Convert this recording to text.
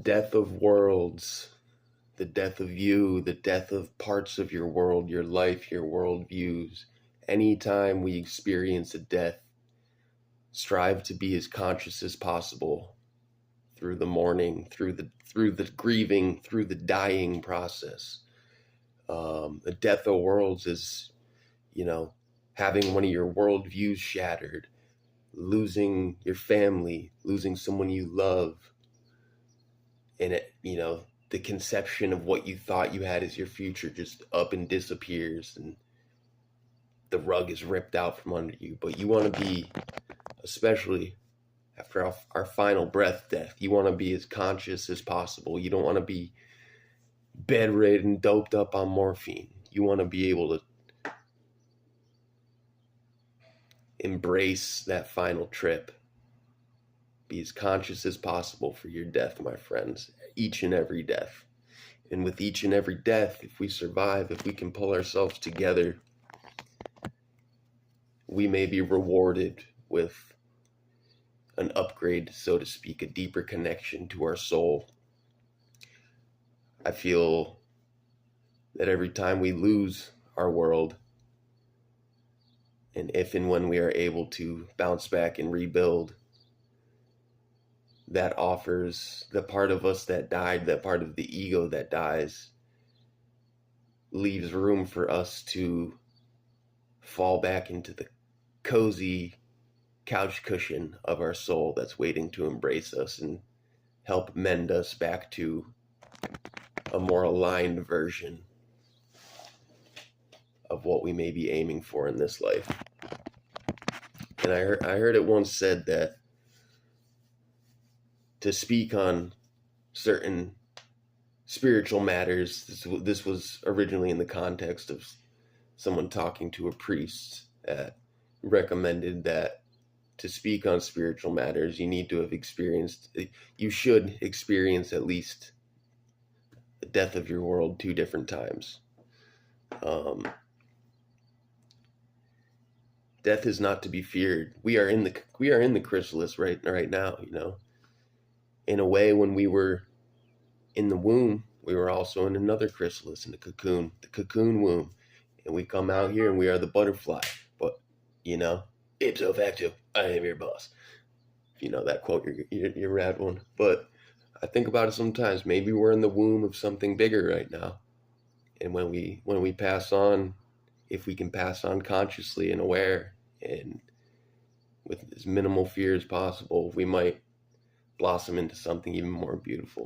death of worlds, the death of you, the death of parts of your world, your life, your worldviews. Anytime we experience a death, strive to be as conscious as possible through the mourning, through the grieving, through the dying process. The death of worlds is, having one of your worldviews shattered, losing your family, losing someone you love, and the conception of what you thought you had as your future just up and disappears, and the rug is ripped out from under you. But you want to be, especially after our final breath death, you want to be as conscious as possible. You don't want to be bedridden, doped up on morphine. You want to be able to embrace that final trip. Be as conscious as possible for your death, my friends. Each and every death. And with each and every death, if we survive, if we can pull ourselves together, we may be rewarded with an upgrade, so to speak, a deeper connection to our soul. I feel that every time we lose our world, and if and when we are able to bounce back and rebuild, that offers the part of us that died, that part of the ego that dies, leaves room for us to fall back into the cozy couch cushion of our soul that's waiting to embrace us and help mend us back to a more aligned version of what we may be aiming for in this life. And I heard it once said that to speak on certain spiritual matters, this was originally in the context of someone talking to a priest that recommended that to speak on spiritual matters, you should experience at least the death of your world 2 different times. Death is not to be feared. We are in the chrysalis right now, In a way, when we were in the womb, we were also in another chrysalis, in the cocoon womb. And we come out here and we are the butterfly. But, ipso facto, I am your boss. If you know that quote, you're a rad one. But I think about it sometimes. Maybe we're in the womb of something bigger right now. And when we pass on, if we can pass on consciously and aware and with as minimal fear as possible, we might blossom into something even more beautiful.